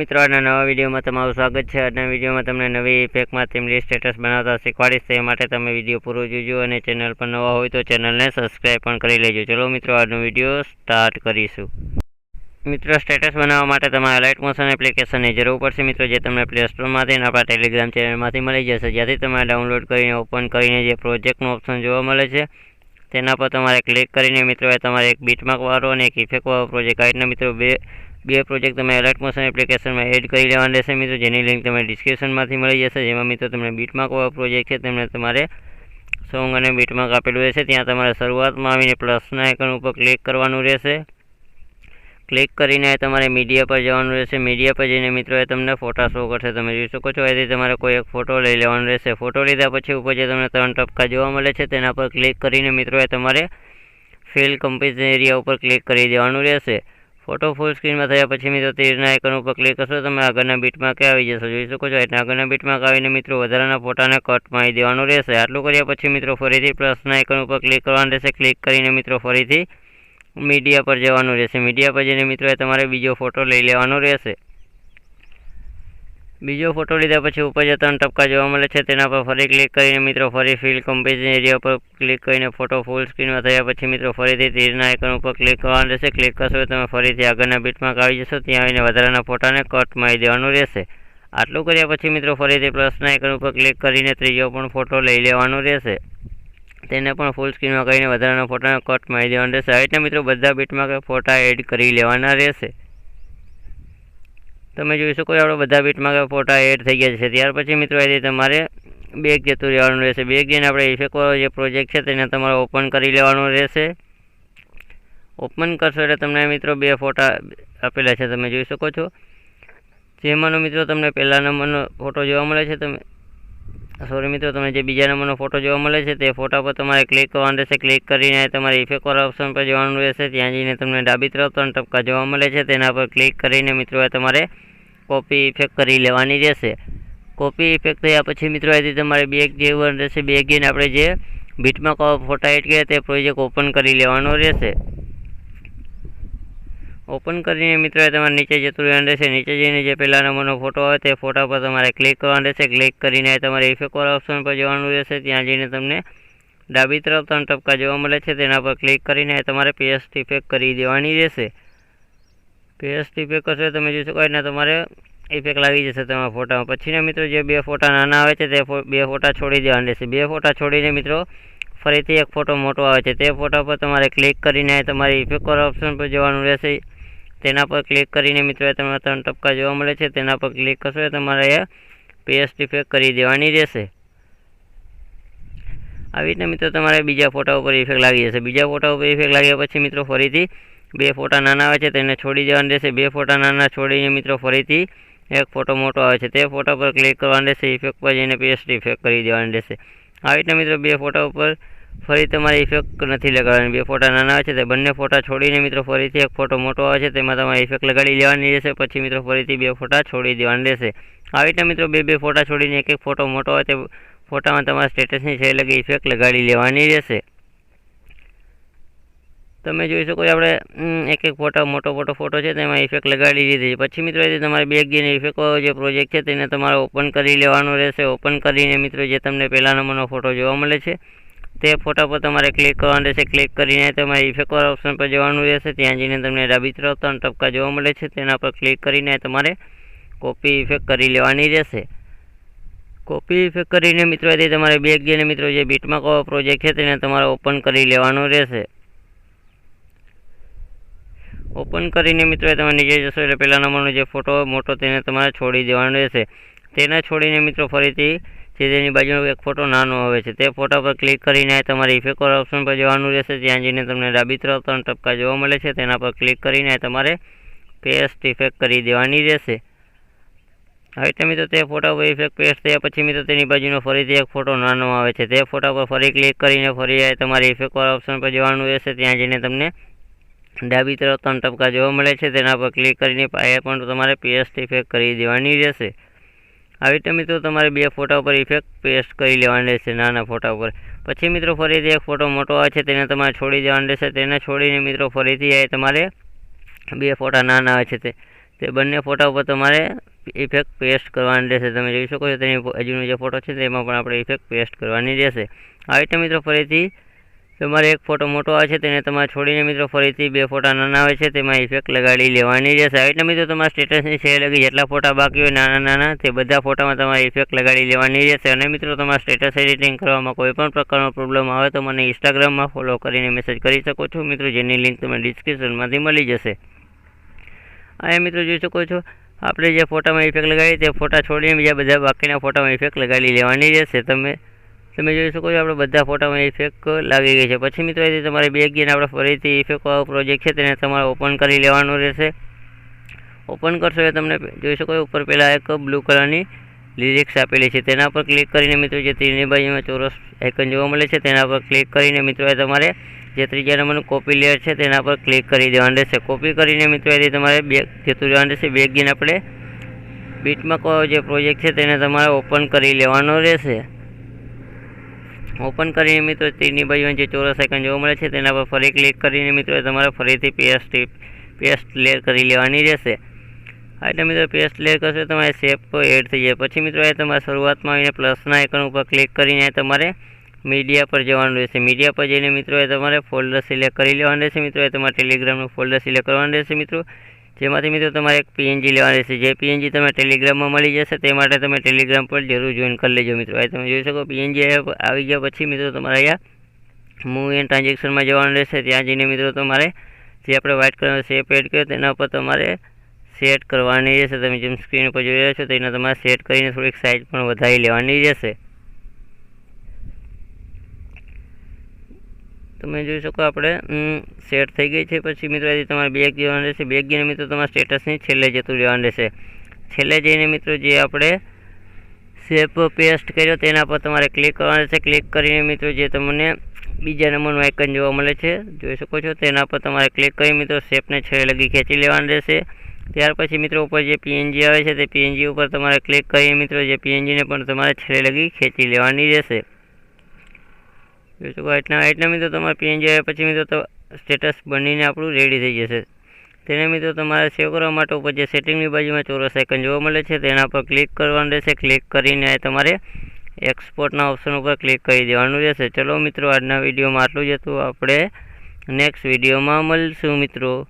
મિત્રો, આજના નવા વિડીયોમાં તમારું સ્વાગત છે। આજના વિડીયોમાં તમને નવી ઇફેક્ટમાં થીમલી સ્ટેટસ બનાવતા શીખવાડીશ, તે માટે તમે વિડીયો પૂરો જોજો અને ચેનલ પર નવા હોય તો ચેનલને સબસ્ક્રાઈબ પણ કરી લેજો। ચલો મિત્રો, આજનો વિડીયો સ્ટાર્ટ કરીશું। મિત્રો, સ્ટેટસ બનાવવા માટે તમારે અલાઇટ મોશન એપ્લિકેશનની જરૂર પડશે મિત્રો, જે તમને પ્લે સ્ટોરમાંથી અને આપણા ટેલિગ્રામ ચેનલમાંથી મળી જશે, જ્યાંથી તમારે ડાઉનલોડ કરીને ઓપન કરીને જે પ્રોજેક્ટનું ઓપ્શન જોવા મળે છે તેના પર તમારે ક્લિક કરીને મિત્રો તમારે એક બીટમાર્કવાળો અને એક ઇફેક્ટવાળો પ્રોજેક્ટ આ રીતના મિત્રો બે પ્રોજેક્ટ તમે અલાઇટ મોશન એપ્લિકેશનમાં એડ કરી લેવાના રહેશે મિત્રો, જેની લિંક તમને ડિસ્ક્રિપ્શનમાંથી મળી જશે। જેમાં મિત્રો તમને બીટમાર્કવાળો પ્રોજેક્ટ છે તેમને તમારે સોંગ અને બીટમાર્ક આપેલું રહેશે, ત્યાં તમારે શરૂઆતમાં આવીને પ્લસના આઇકન ઉપર ક્લિક કરવાનું રહેશે। ક્લિક કરીને તમારે મીડિયા પર જવાનું રહેશે। મીડિયા પર જઈને મિત્રો એ તમને ફોટા શો કરશે, તમે જોઈ શકો છો। એથી તમારે કોઈ એક ફોટો લઈ લેવાનો રહેશે। ફોટો લીધા પછી ઉપર જે તમને 3 ટપકા જોવા મળે છે તેના પર ક્લિક કરીને મિત્રો એ તમારે ફિલ કમ્પોઝિશન એરિયા ઉપર ક્લિક કરી દેવાનું રહેશે। ફોટો ફૂલ સ્ક્રીનમાં થયા પછી મિત્રો તીરના આઇકન ઉપર ક્લિક કરશો, તમે આગળના બીટમાર્ક આવી જશો, જોઈ શકો છો। એટલે આગળના બીટમાર્ક આવીને મિત્રો વધારાના ફોટાને કટ મારી દેવાનું રહેશે। આટલું કર્યા પછી મિત્રો ફરીથી પ્લસના આઇકન ઉપર ક્લિક કરવાનું રહેશે। ક્લિક કરીને મિત્રો ફરીથી મીડિયા પર જવાનું રહેશે। મીડિયા પર જઈને મિત્રો તમારે બીજો ફોટો લઈ લેવાનો રહેશે। બીજો ફોટો લીધા પછી ઉપર જે 3 ટપકા જોવા મળે છે તેના પર ફરી ક્લિક કરીને મિત્રો ફરી ફિલ કમ્પોઝિશન એરિયા પર ક્લિક કરીને ફોટો ફૂલ સ્ક્રીનમાં થયા પછી મિત્રો ફરીથી તીરના આઇકન ઉપર ક્લિક કરવાનું રહેશે। ક્લિક કરશો તમે ફરીથી આગળના બીટમાર્ક આવી જશો, ત્યાં આવીને વધારાના ફોટાને કટ મારી દેવાનું રહેશે। આટલું કર્યા પછી મિત્રો ફરીથી પ્લસના આઇકન ઉપર ક્લિક કરીને ત્રીજો પણ ફોટો લઈ લેવાનો રહેશે, તેને પણ ફૂલ સ્ક્રીનમાં કરીને વધારાના ફોટાને કટ મારી દેવાના રહેશે। આ રીતના મિત્રો બધા બીટમાર્ક ફોટા એડ કરી લેવાના રહેશે। તમે જોઈ શકો છો આપણે બધા બીટમાર્ક ફોટા એડ થઈ ગયા છે। ત્યાર પછી મિત્રો એથી તમારે બેક જતું રહેવાનું રહેશે। બેક જઈને આપણે ઇફેક્ટવાળો જે પ્રોજેક્ટ છે તેને તમારે ઓપન કરી લેવાનો રહેશે। ઓપન કરશો એટલે તમને મિત્રો 2 ફોટા આપેલા છે, તમે જોઈ શકો છો। જેમાંનો મિત્રો તમને પહેલા નંબરનો ફોટો જોવા મળે છે, તમને જે બીજા નંબરનો ફોટો જોવા મળે છે તે ફોટા પર તમારે ક્લિક કરવાનું રહેશે। ક્લિક કરીને તમારે ઇફેક્ટવાળા ઓપ્શન પર જવાનું રહેશે, ત્યાં જઈને તમને ડાબી તરફ 3 ટપકા જોવા મળે છે તેના પર ક્લિક કરીને મિત્રો તમારે કોપી ઇફેક્ટ કરી લેવાની રહેશે। કોપી ઇફેક્ટ થયા પછી મિત્રો એથી તમારે બેક જેવું રહેશે। બેક જઈને આપણે જે બીટમાર્ક ફોટા એડ કર્યા તે પ્રોજેક્ટ ઓપન કરી લેવાનો રહેશે। ઓપન કરીને મિત્રો તમારે નીચે જતું રહેવાનું રહેશે। નીચે જઈને જે પહેલા નંબરનો ફોટો આવે તે ફોટા પર તમારે ક્લિક કરવાનું રહેશે। ક્લિક કરીને તમારે ઇફેક્ટવાળા ઓપ્શન પર જવાનું રહેશે, ત્યાં જઈને તમને ડાબી તરફ 3 ટપકા જોવા મળે છે તેના પર ક્લિક કરીને તમારે પેસ્ટ ઇફેક્ટ કરી દેવાની રહેશે। પેસ્ટ ઇફેક્ટ કરશો તમે જોઈ શકો એટલે તમારે ઇફેક્ટ લાગી જશે તમારા ફોટામાં। પછીના મિત્રો જે 2 ફોટા નાના આવે છે તે 2 ફોટા છોડી દેવાના રહેશે। 2 ફોટા છોડીને મિત્રો ફરીથી એક ફોટો મોટો આવે છે તે ફોટા પર તમારે ક્લિક કરીને તમારે ઇફેક્ટવાળા ઓપ્શન પર જવાનું રહેશે, તેના પર ક્લિક કરીને મિત્રો તમારે 3 ટપકા જોવા મળે છે તેના પર ક્લિક કરશો તમારે પેસ્ટ ઇફેક્ટ કરી દેવાની રહેશે। આવી રીતના મિત્રો તમારે બીજા ફોટા ઉપર ઇફેક્ટ લાગી જશે। બીજા ફોટા ઉપર ઇફેક્ટ લાગ્યા પછી મિત્રો ફરીથી 2 ફોટા નાના આવે છે તેને છોડી દેવાના રહેશે। 2 ફોટા નાના છોડીને મિત્રો ફરીથી એક ફોટો મોટો આવે છે તે ફોટા પર ક્લિક કરવાનું રહેશે। ઇફેક્ટ પર જઈને પેસ્ટ ઇફેક્ટ કરી દેવાની રહેશે। આવી રીતના મિત્રો 2 ફોટા ઉપર ફરી તમારે ઇફેક્ટ નથી લગાડવાની। 2 ફોટા નાના આવે છે તે બંને ફોટા છોડીને મિત્રો ફરીથી એક ફોટો મોટો આવે છે તેમાં તમારે ઇફેક્ટ લગાડી લેવાની રહેશે। પછી મિત્રો ફરીથી 2 ફોટા છોડી દેવાના રહેશે। આવી રીતના મિત્રો 2 ફોટા છોડીને એક ફોટો મોટો આવે તે ફોટામાં તમારા સ્ટેટસની છે લગી ઇફેક્ટ લગાડી લેવાની રહેશે। તમે જોઈ શકો છો આપણે એક ફોટો મોટો ફોટો છે તેમાં ઇફેક્ટ લગાડી દીધી છે। પછી મિત્રો તમારે બેક જઈને ઇફેક્ટવાળો જે પ્રોજેક્ટ છે તેને તમારે ઓપન કરી લેવાનો રહેશે। ઓપન કરીને મિત્રો જે તમને પહેલા નંબરનો ફોટો જોવા મળે છે તે ફોટા પર તમારે ક્લિક કરવાનું રહેશે। ક્લિક કરીને તમારે ઇફેક્ટવાળા ઓપ્શન પર જવાનું રહેશે, ત્યાં જઈને તમને ડાબી તરફ 3 ટપકા જોવા મળે છે તેના પર ક્લિક કરીને તમારે કોપી ઇફેક્ટ કરી લેવાની રહેશે। કોપી ઇફેક્ટ કરીને મિત્રો એથી તમારે બેક જઈને મિત્રો જે બીટમાર્ક પ્રોજેક્ટ છે તેને તમારે ઓપન કરી લેવાનો રહેશે। ઓપન કરીને મિત્રો તમે નીચે જશો એટલે પહેલા નંબરનો જે ફોટો મોટો તેને તમારે છોડી દેવાનો રહેશે। તેને છોડીને મિત્રો ફરીથી જે તેની બાજુનો એક ફોટો નાનો આવે છે તે ફોટા પર ક્લિક કરીને તમારે ઇફેક્ટવાળા ઓપ્શન પર જવાનું રહેશે, ત્યાં જઈને તમને ડાબી તરફ 3 ટપકા જોવા મળે છે તેના પર ક્લિક કરીને તમારે પેસ્ટ ઇફેક્ટ કરી દેવાની રહેશે। હવે રીતે મિત્રો તે ફોટા પર ઇફેક્ટ પેસ્ટ થયા પછી મિત્રો તેની બાજુનો ફરીથી એક ફોટો નાનો આવે છે તે ફોટા પર ફરી ક્લિક કરીને ફરી તમારે ઇફેક્ટવાળા ઓપ્શન પર જવાનું રહેશે, ત્યાં જઈને તમને ડાબી તરફ 3 ટપકા જોવા મળે છે તેના પર ક્લિક કરીને પાયા પણ તમારે પેસ્ટ ઇફેક્ટ કરી દેવાની રહેશે। આવી રીતે મિત્રો તમારે 2 ફોટા ઉપર ઇફેક્ટ પેસ્ટ કરી લેવાની રહેશે નાના ફોટા ઉપર। પછી મિત્રો ફરીથી એક ફોટો મોટો આવે છે તેને તમારે છોડી દેવાનો રહેશે। તેને છોડીને મિત્રો ફરીથી તમારે 2 ફોટા નાના આવે છે તે બંને ફોટા ઉપર તમારે ઇફેક્ટ પેસ્ટ કરવાની રહેશે. તમે જોઈ શકો છો તેની બાજુનો જે ફોટો છે તેમાં પણ આપણે ઇફેક્ટ પેસ્ટ કરવાની રહેશે. આવી રીતે મિત્રો ફરીથી તમારે એક ફોટો મોટો આવે છે તેને તમારે છોડીને મિત્રો ફરીથી 2 ફોટા નાના આવે છે તેમાં ઇફેક્ટ લગાડી લેવાની રહેશે. આવી રીતે મિત્રો તમારા સ્ટેટસની છે લગી જેટલા ફોટા બાકી હોય નાના તે બધા ફોટામાં તમારે ઇફેક્ટ લગાડી લેવાની રહેશે. અને મિત્રો તમારા સ્ટેટસ એડિટિંગ કરવામાં કોઈ પણ પ્રકારનો પ્રોબ્લેમ આવે તો મને ઇન્સ્ટાગ્રામમાં ફોલો કરીને મેસેજ કરી શકો છો મિત્રો, જેની લિંક તમને ડિસ્ક્રિપ્શનમાંથી મળી જશે. અહીંયા મિત્રો જોઈ શકો છો આપણે જે ફોટામાં ઇફેક્ટ લગાવી તે ફોટા છોડીને બીજા બધા બાકીના ફોટામાં ઇફેક્ટ લગાડી લેવાની રહેશે. તમે જોઈ શકો છો આપણે બધા ફોટામાં ઇફેક્ટ લાગી ગઈ છે. પછી મિત્રો અહીંથી તમારે બેક ગઈને આપણે ફરીથી ઇફેક્ટ વાળો પ્રોજેક્ટ છે તેને તમારે ઓપન કરી લેવાનું રહેશે. ઓપન કરશો એ તમને જોઈ શકો છો ઉપર પહેલાં એક બ્લુ કલરની લિરિક્સ આપેલી છે તેના પર ક્લિક કરીને મિત્રો જે તીરની બાજુમાં ચોરસ આઇકન જોવા મળે છે તેના પર ક્લિક કરીને મિત્રો એ તમારે જે ત્રીજા નંબરનું કોપી લેયર છે તેના પર ક્લિક કરી દેવાનું રહેશે. કોપી કરીને મિત્રો અહીંથી તમારે બેક જતું રહેવાનું રહેશે. બેક ગઈને આપણે બીટમાર્ક જે પ્રોજેક્ટ છે તેને તમારે ઓપન કરી લેવાનો રહેશે. ઓપન કરીને મિત્રો તીરની બાજુમાં જે ચોરસ આઇકન જોવા મળે છે તેના પર ફરી ક્લિક કરીને મિત્રો તમારે ફરીથી પેસ્ટ લેયર કરી લેવાની રહેશે. એટલે મિત્રો પેસ્ટ લેયર કરશો તમારે શેપ એડ થઈ જાય. પછી મિત્રો એ તમારે શરૂઆતમાં આવીને પ્લસના આઇકન ઉપર ક્લિક કરીને તમારે મીડિયા પર જવાનું રહેશે. મીડિયા પર જઈને મિત્રો એ તમારે ફોલ્ડર સિલેક્ટ કરી લેવાનું રહેશે. મિત્રો એ તમારે ટેલિગ્રામનું ફોલ્ડર સિલેક્ટ કરવાનું રહેશે મિત્રો, જેમાંથી મિત્રો તમારે એક પીએનજી લેવાનું રહેશે. જે પીએનજી તમે ટેલિગ્રામમાં મળી જશે તે માટે તમે ટેલિગ્રામ પર જરૂર જોઈન કરી લેજો મિત્રો. આ તમે જોઈ શકો પીએનજી આવી ગયા પછી મિત્રો તમારે અહીંયા મૂવ એન્ડ ટ્રાન્ઝેક્શનમાં જવાનું રહેશે. ત્યાં જઈને મિત્રો તમારે જે આપણે વ્હાઇટ કલરનો શેપ એડ કર્યો તેના પર તમારે સેટ કરવાની રહેશે. તમે જેમ સ્ક્રીન ઉપર જોઈ રહ્યા છો તેના તમારે સેટ કરીને થોડીક સાઇઝ પણ વધારી લેવાની રહેશે. તમે જોઈ શકો આપણે સેટ થઈ ગઈ છે. પછી મિત્રો તમારે બેક જવાનું રહેશે. બેક જઈને મિત્રો તમારા સ્ટેટસની છેલ્લે જતું રહેવાનું રહેશે. છેલ્લે જઈને મિત્રો જે આપણે શેપ પેસ્ટ કર્યો તેના પર તમારે ક્લિક કરવાનું રહેશે. ક્લિક કરીને મિત્રો જે તમને બીજા નંબરનું આઇકન જોવા મળે છે જોઈ શકો છો તેના પર તમારે ક્લિક કરી મિત્રો શેપને છેલ્લે લગી ખેંચી લેવાનું રહેશે. ત્યાર પછી મિત્રો ઉપર જે પીએનજી આવે છે તે પીએનજી ઉપર તમારે ક્લિક કરી મિત્રો જે પીએનજીને પણ તમારે છેલ્લે લગી ખેંચી લેવાની રહેશે. જોઈ શકો એટલા મિત્રો તમારે પીએનજી આવ્યા પછી મિત્રો સ્ટેટસ બનીને આપણું રેડી થઈ જશે. તેને મિત્રો તમારે સેવ કરવા માટે ઉપર જે સેટિંગની બાજુમાં ચોરસ આઇકન જોવા મળે છે તેના પર ક્લિક કરવાનું રહેશે. ક્લિક કરીને તમારે એક્સપોર્ટના ઓપ્શન ઉપર ક્લિક કરી દેવાનું રહેશે. ચલો મિત્રો આજના વિડીયોમાં આટલું જ હતું. આપણે નેક્સ્ટ વિડીયોમાં મળશું મિત્રો.